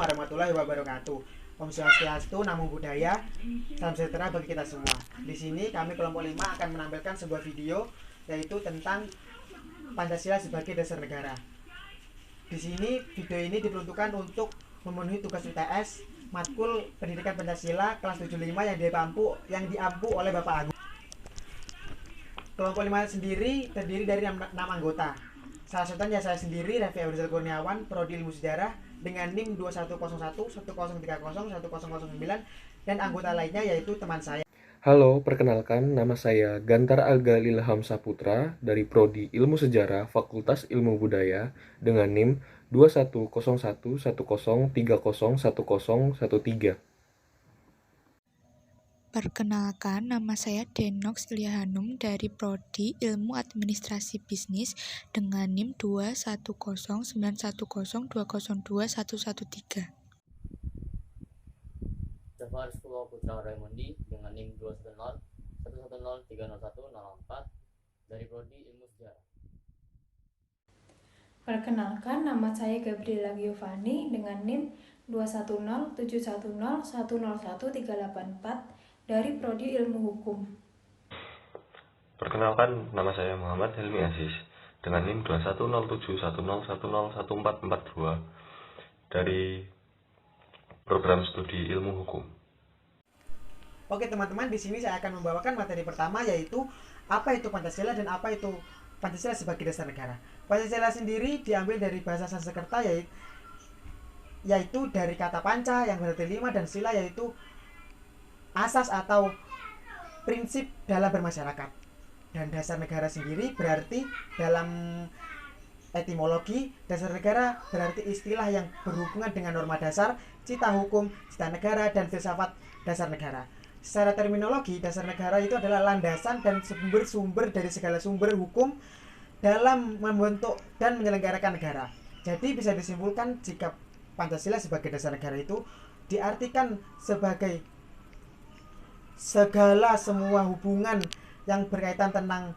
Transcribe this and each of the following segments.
warahmatullahi wabarakatuh. Om Swastiastu, Namo Buddhaya, salam sejahtera bagi kita semua. Di sini kami kelompok 5 akan menampilkan sebuah video yaitu tentang Pancasila sebagai dasar negara. Di sini video ini diperuntukkan untuk memenuhi tugas UTS matkul Pendidikan Pancasila kelas 75 yang diampu oleh Bapak Agung. Kelompok 5 sendiri terdiri dari 6 anggota. Salah satunya saya sendiri, Raffi Abrizal Kurniawan, Prodi Ilmu Sejarah dengan NIM 2101, 1030, 1009, dan anggota lainnya yaitu teman saya. Halo, perkenalkan nama saya Gantar Alga Ilham Saputra dari Prodi Ilmu Sejarah Fakultas Ilmu Budaya dengan NIM 210110301013. Perkenalkan, nama saya Denox Ilya Hanum dari Prodi Ilmu Administrasi Bisnis dengan NIM 210910202113. Jafar Rizkullah Putra Raimondi dengan NIM 21011030104 dari Prodi Ilmu Sejarah. Perkenalkan, nama saya Gabriela Giovanni dengan NIM 21071010384 dari Prodi Ilmu Hukum. Perkenalkan, nama saya Muhammad Helmi Aziz dengan NIM 21071011442 dari Program Studi Ilmu Hukum. Oke teman-teman, di sini saya akan membawakan materi pertama yaitu apa itu Pancasila dan apa itu Pancasila sebagai dasar negara. Pancasila sendiri diambil dari bahasa Sanskerta yaitu dari kata panca yang berarti 5 dan sila yaitu asas atau prinsip dalam bermasyarakat. Dan dasar negara sendiri berarti dalam etimologi dasar negara berarti istilah yang berhubungan dengan norma dasar, cita hukum, cita negara, dan filsafat dasar negara. Secara terminologi, dasar negara itu adalah landasan dan sumber-sumber dari segala sumber hukum dalam membentuk dan menyelenggarakan negara. Jadi bisa disimpulkan jika Pancasila sebagai dasar negara itu diartikan sebagai segala semua hubungan yang berkaitan tentang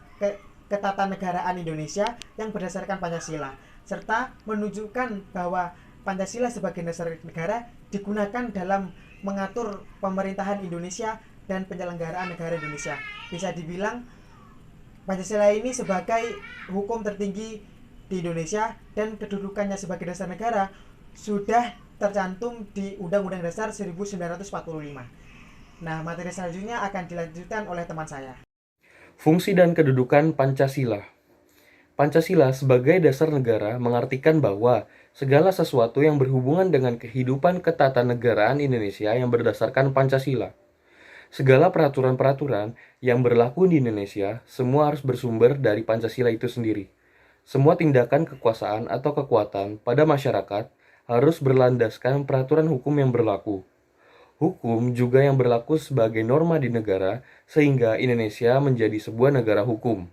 ketatanegaraan Indonesia yang berdasarkan Pancasila, serta menunjukkan bahwa Pancasila sebagai dasar negara digunakan dalam mengatur pemerintahan Indonesia dan penyelenggaraan negara Indonesia. Bisa dibilang Pancasila ini sebagai hukum tertinggi di Indonesia dan kedudukannya sebagai dasar negara sudah tercantum di Undang-Undang Dasar 1945. Nah, materi selanjutnya akan dilanjutkan oleh teman saya. Fungsi dan kedudukan Pancasila. Pancasila sebagai dasar negara mengartikan bahwa segala sesuatu yang berhubungan dengan kehidupan ketatanegaraan Indonesia yang berdasarkan Pancasila. Segala peraturan-peraturan yang berlaku di Indonesia semua harus bersumber dari Pancasila itu sendiri. Semua tindakan kekuasaan atau kekuatan pada masyarakat harus berlandaskan peraturan hukum yang berlaku. Hukum juga yang berlaku sebagai norma di negara sehingga Indonesia menjadi sebuah negara hukum.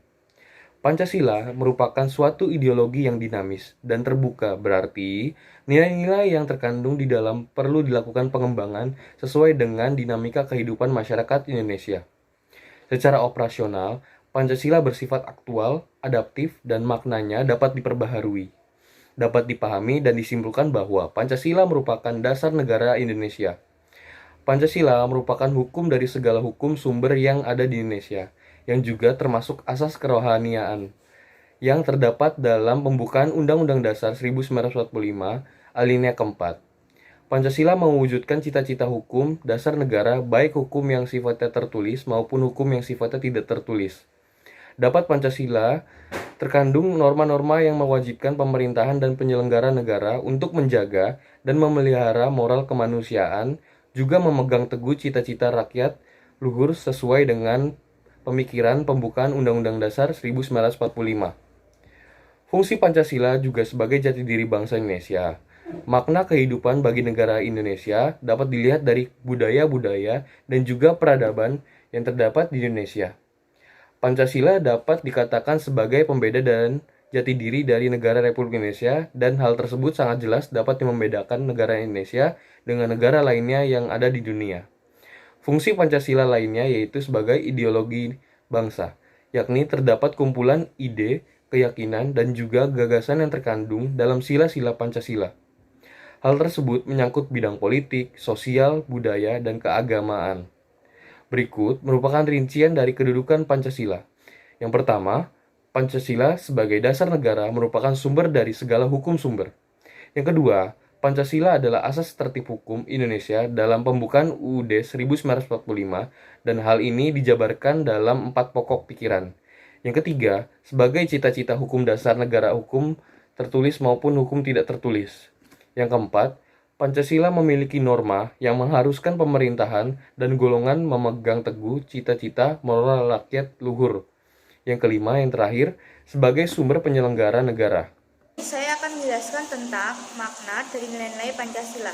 Pancasila merupakan suatu ideologi yang dinamis dan terbuka, berarti nilai-nilai yang terkandung di dalam perlu dilakukan pengembangan sesuai dengan dinamika kehidupan masyarakat Indonesia. Secara operasional, Pancasila bersifat aktual, adaptif, dan maknanya dapat diperbaharui. Dapat dipahami dan disimpulkan bahwa Pancasila merupakan dasar negara Indonesia. Pancasila merupakan hukum dari segala hukum sumber yang ada di Indonesia, yang juga termasuk asas kerohaniaan, yang terdapat dalam pembukaan Undang-Undang Dasar 1945, alinea keempat. Pancasila mewujudkan cita-cita hukum dasar negara, baik hukum yang sifatnya tertulis maupun hukum yang sifatnya tidak tertulis. Dapat Pancasila terkandung norma-norma yang mewajibkan pemerintahan dan penyelenggara negara untuk menjaga dan memelihara moral kemanusiaan, juga memegang teguh cita-cita rakyat luhur sesuai dengan pemikiran pembukaan Undang-Undang Dasar 1945. Fungsi Pancasila juga sebagai jati diri bangsa Indonesia. Makna kehidupan bagi negara Indonesia dapat dilihat dari budaya-budaya dan juga peradaban yang terdapat di Indonesia. Pancasila dapat dikatakan sebagai pembeda dan jati diri dari negara Republik Indonesia, dan hal tersebut sangat jelas dapat membedakan negara Indonesia dengan negara lainnya yang ada di dunia. Fungsi Pancasila lainnya yaitu sebagai ideologi bangsa, yakni terdapat kumpulan ide, keyakinan, dan juga gagasan yang terkandung dalam sila-sila Pancasila. Hal tersebut menyangkut bidang politik, sosial, budaya, dan keagamaan. Berikut merupakan rincian dari kedudukan Pancasila. Yang pertama, Pancasila sebagai dasar negara merupakan sumber dari segala hukum sumber. Yang kedua, Pancasila adalah asas tertib hukum Indonesia dalam pembukaan UUD 1945 dan hal ini dijabarkan dalam 4 pokok pikiran. Yang ketiga, sebagai cita-cita hukum dasar negara hukum tertulis maupun hukum tidak tertulis. Yang keempat, Pancasila memiliki norma yang mengharuskan pemerintahan dan golongan memegang teguh cita-cita moral rakyat luhur. Yang kelima, yang terakhir, sebagai sumber penyelenggara negara. Saya akan menjelaskan tentang makna dari nilai-nilai Pancasila.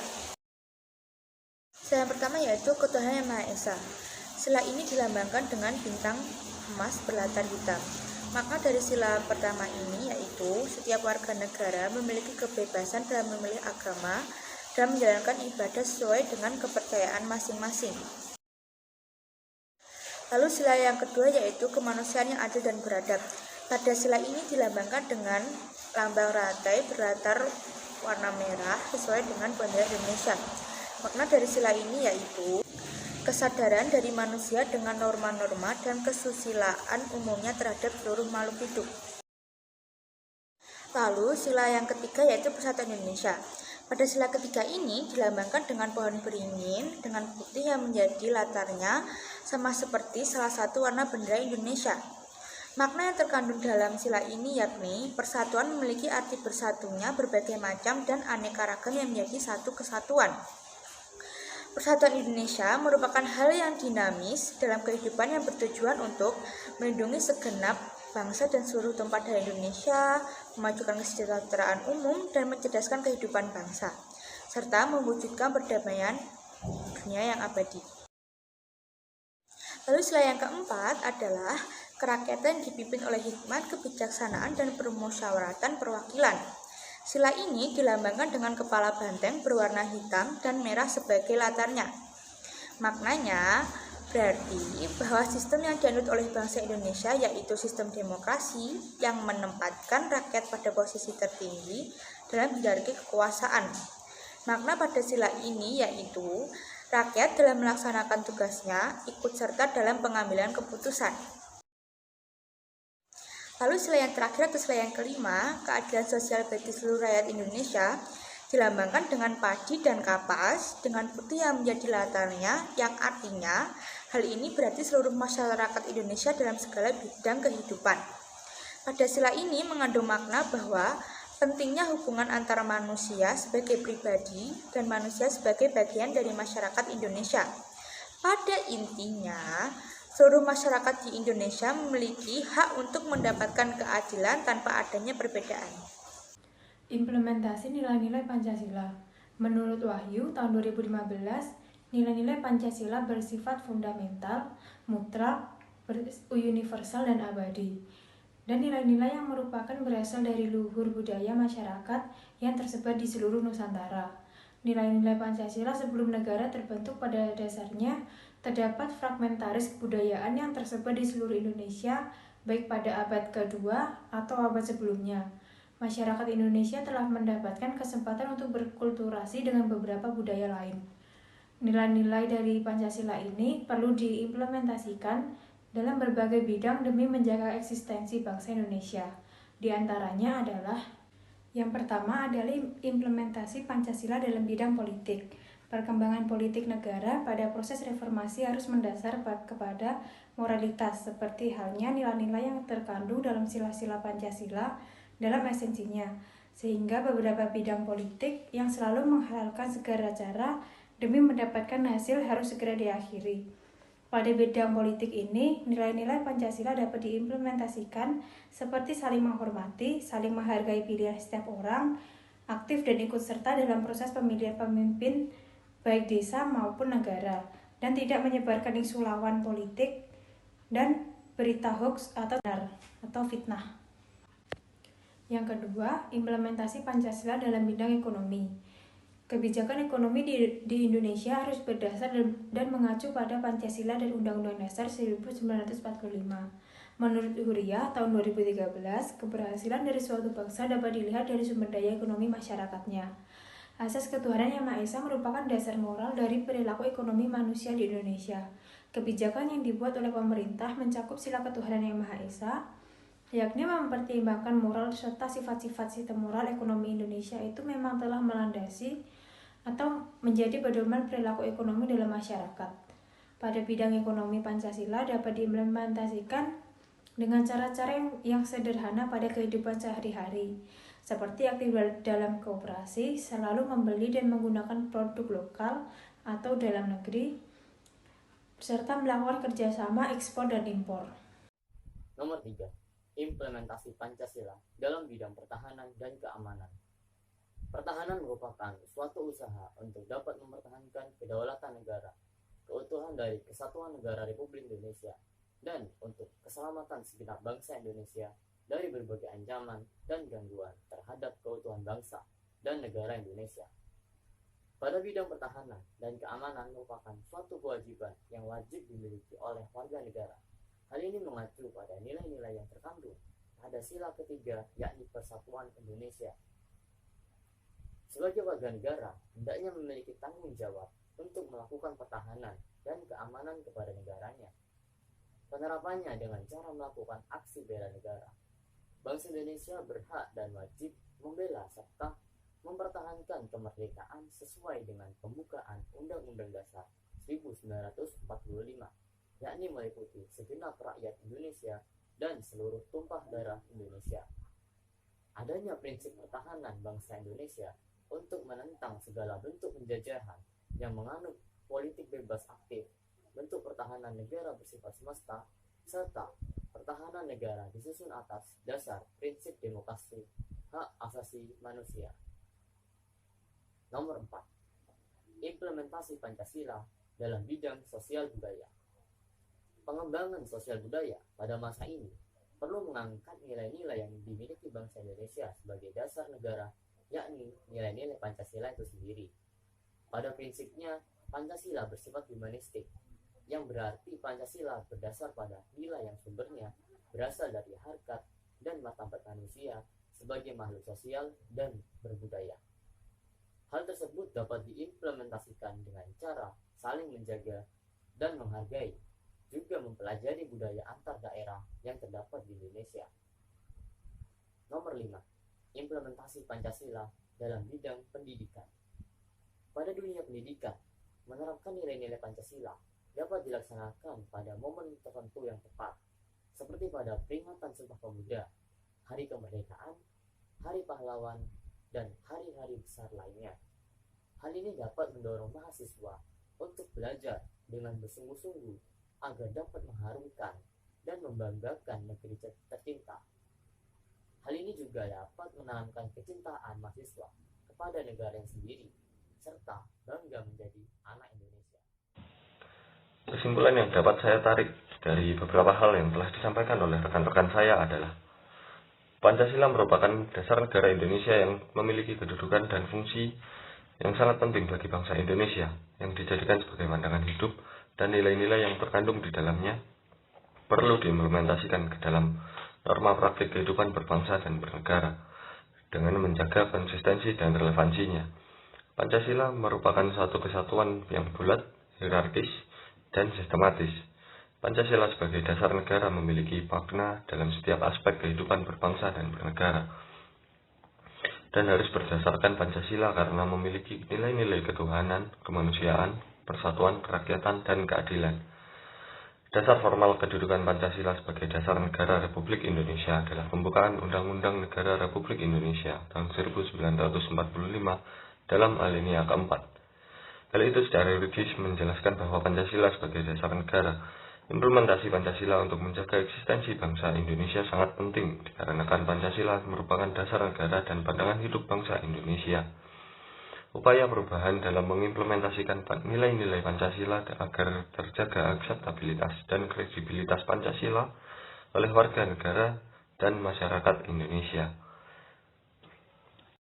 Yang pertama yaitu ketuhanan yang Maha Esa. Sila ini dilambangkan dengan bintang emas berlatar hitam. Makna dari sila pertama ini yaitu setiap warga negara memiliki kebebasan dalam memilih agama dan menjalankan ibadah sesuai dengan kepercayaan masing-masing. Lalu sila yang kedua yaitu kemanusiaan yang adil dan beradab. Pada sila ini dilambangkan dengan lambang rantai berlatar warna merah sesuai dengan bendera Indonesia. Makna dari sila ini yaitu kesadaran dari manusia dengan norma-norma dan kesusilaan umumnya terhadap seluruh makhluk hidup. Lalu sila yang ketiga yaitu Persatuan Indonesia. Pada sila ketiga ini dilambangkan dengan pohon beringin dengan putih yang menjadi latarnya sama seperti salah satu warna bendera Indonesia. Makna yang terkandung dalam sila ini yakni persatuan memiliki arti bersatunya berbagai macam dan aneka ragam yang menjadi satu kesatuan. Persatuan Indonesia merupakan hal yang dinamis dalam kehidupan yang bertujuan untuk melindungi segenap bangsa dan seluruh tempat di Indonesia, memajukan kesejahteraan umum dan mencerdaskan kehidupan bangsa, serta mewujudkan perdamaian dunia yang abadi. Lalu sila yang keempat adalah kerakyatan yang dipimpin oleh hikmat, kebijaksanaan, dan permusyawaratan perwakilan. Sila ini dilambangkan dengan kepala banteng berwarna hitam dan merah sebagai latarnya. Maknanya berarti bahwa sistem yang dianut oleh bangsa Indonesia yaitu sistem demokrasi yang menempatkan rakyat pada posisi tertinggi dalam hierarki kekuasaan. Makna pada sila ini yaitu rakyat dalam melaksanakan tugasnya ikut serta dalam pengambilan keputusan. Lalu sila yang terakhir atau sila yang kelima, keadilan sosial bagi seluruh rakyat Indonesia, dilambangkan dengan padi dan kapas dengan putih yang menjadi latarnya, yang artinya hal ini berarti seluruh masyarakat Indonesia dalam segala bidang kehidupan. Pada sila ini mengandung makna bahwa pentingnya hubungan antara manusia sebagai pribadi dan manusia sebagai bagian dari masyarakat Indonesia. Pada intinya, seluruh masyarakat di Indonesia memiliki hak untuk mendapatkan keadilan tanpa adanya perbedaan. Implementasi nilai-nilai Pancasila. Menurut Wahyu tahun 2015, nilai-nilai Pancasila bersifat fundamental, mutlak, universal, dan abadi. Dan nilai-nilai yang merupakan berasal dari luhur budaya masyarakat yang tersebar di seluruh Nusantara. Nilai-nilai Pancasila sebelum negara terbentuk pada dasarnya terdapat fragmentaris kebudayaan yang tersebar di seluruh Indonesia, baik pada abad kedua atau abad sebelumnya. Masyarakat Indonesia telah mendapatkan kesempatan untuk berkulturasi dengan beberapa budaya lain. Nilai-nilai dari Pancasila ini perlu diimplementasikan dalam berbagai bidang demi menjaga eksistensi bangsa Indonesia. Di antaranya adalah yang pertama adalah implementasi Pancasila dalam bidang politik. Perkembangan politik negara pada proses reformasi harus mendasar kepada moralitas, seperti halnya nilai-nilai yang terkandung dalam sila-sila Pancasila dalam esensinya, sehingga beberapa bidang politik yang selalu menghalalkan segala cara demi mendapatkan hasil harus segera diakhiri. Pada bidang politik ini, nilai-nilai Pancasila dapat diimplementasikan seperti saling menghormati, saling menghargai pilihan setiap orang, aktif dan ikut serta dalam proses pemilihan pemimpin baik desa maupun negara, dan tidak menyebarkan isu lawan politik dan berita hoax atau benar atau fitnah. Yang kedua, implementasi Pancasila dalam bidang ekonomi. Kebijakan ekonomi di Indonesia harus berdasar dan mengacu pada Pancasila dan Undang-Undang Dasar 1945. Menurut Huriyah tahun 2013, keberhasilan dari suatu bangsa dapat dilihat dari sumber daya ekonomi masyarakatnya. Asas ketuhanan Yang Maha Esa merupakan dasar moral dari perilaku ekonomi manusia di Indonesia. Kebijakan yang dibuat oleh pemerintah mencakup sila ketuhanan Yang Maha Esa, yakni mempertimbangkan moral serta sifat-sifat sistem moral ekonomi Indonesia itu memang telah melandasi atau menjadi pedoman perilaku ekonomi dalam masyarakat. Pada bidang ekonomi, Pancasila dapat diimplementasikan dengan cara-cara yang sederhana pada kehidupan sehari-hari, seperti aktif dalam kooperasi, selalu membeli dan menggunakan produk lokal atau dalam negeri, serta melakukan kerjasama ekspor dan impor. Nomor 3. Implementasi Pancasila dalam bidang pertahanan dan keamanan. Pertahanan merupakan suatu usaha untuk dapat mempertahankan kedaulatan negara, keutuhan dari kesatuan negara Republik Indonesia, dan untuk keselamatan segenap bangsa Indonesia dari berbagai ancaman dan gangguan terhadap keutuhan bangsa dan negara Indonesia. Pada bidang pertahanan dan keamanan merupakan suatu kewajiban yang wajib dimiliki oleh warga negara. Hal ini mengacu pada nilai-nilai yang terkandung pada sila ketiga, yakni Persatuan Indonesia. Sebagai warga negara, hendaknya memiliki tanggung jawab untuk melakukan pertahanan dan keamanan kepada negaranya. Penerapannya dengan cara melakukan aksi bela negara. Bangsa Indonesia berhak dan wajib membela serta mempertahankan kemerdekaan sesuai dengan pembukaan Undang-Undang Dasar 1945, yakni meliputi segenap rakyat Indonesia dan seluruh tumpah darah Indonesia. Adanya prinsip pertahanan bangsa Indonesia untuk menentang segala bentuk penjajahan yang menganut politik bebas aktif, bentuk pertahanan negara bersifat semesta, serta pertahanan negara disusun atas dasar prinsip demokrasi, hak asasi manusia. Nomor 4. Implementasi Pancasila dalam bidang sosial budaya. Pengembangan sosial budaya pada masa ini perlu mengangkat nilai-nilai yang dimiliki bangsa Indonesia sebagai dasar negara, yakni nilai-nilai Pancasila itu sendiri. Pada prinsipnya, Pancasila bersifat humanistik, yang berarti Pancasila berdasar pada nilai yang sumbernya berasal dari harkat dan martabat manusia sebagai makhluk sosial dan berbudaya. Hal tersebut dapat diimplementasikan dengan cara saling menjaga dan menghargai, juga mempelajari budaya antar daerah yang terdapat di Indonesia. Nomor 5. Implementasi Pancasila dalam bidang pendidikan. Pada dunia pendidikan, menerapkan nilai-nilai Pancasila dapat dilaksanakan pada momen tertentu yang tepat, seperti pada peringatan Sumpah Pemuda, Hari Kemerdekaan, Hari Pahlawan, dan hari-hari besar lainnya. Hal ini dapat mendorong mahasiswa untuk belajar dengan bersungguh-sungguh agar dapat mengharumkan dan membanggakan negeri tercinta. Hal ini juga dapat menanamkan kecintaan mahasiswa kepada negaranya sendiri, serta bangga menjadi anak Indonesia. Kesimpulan yang dapat saya tarik dari beberapa hal yang telah disampaikan oleh rekan-rekan saya adalah Pancasila merupakan dasar negara Indonesia yang memiliki kedudukan dan fungsi yang sangat penting bagi bangsa Indonesia, yang dijadikan sebagai pandangan hidup dan nilai-nilai yang terkandung di dalamnya perlu diimplementasikan ke dalam norma praktik kehidupan berbangsa dan bernegara dengan menjaga konsistensi dan relevansinya. Pancasila merupakan suatu kesatuan yang bulat, hierarkis, dan sistematis. Pancasila sebagai dasar negara memiliki makna dalam setiap aspek kehidupan berbangsa dan bernegara, dan harus berdasarkan Pancasila karena memiliki nilai-nilai ketuhanan, kemanusiaan, persatuan, kerakyatan, dan keadilan. Dasar formal kedudukan Pancasila sebagai dasar negara Republik Indonesia adalah pembukaan Undang-Undang Negara Republik Indonesia tahun 1945 dalam alinea keempat. Hal itu secara yuridis menjelaskan bahwa Pancasila sebagai dasar negara. Implementasi Pancasila untuk menjaga eksistensi bangsa Indonesia sangat penting dikarenakan Pancasila merupakan dasar negara dan pandangan hidup bangsa Indonesia. Upaya perubahan dalam mengimplementasikan nilai-nilai Pancasila agar terjaga akseptabilitas dan kredibilitas Pancasila oleh warga negara dan masyarakat Indonesia.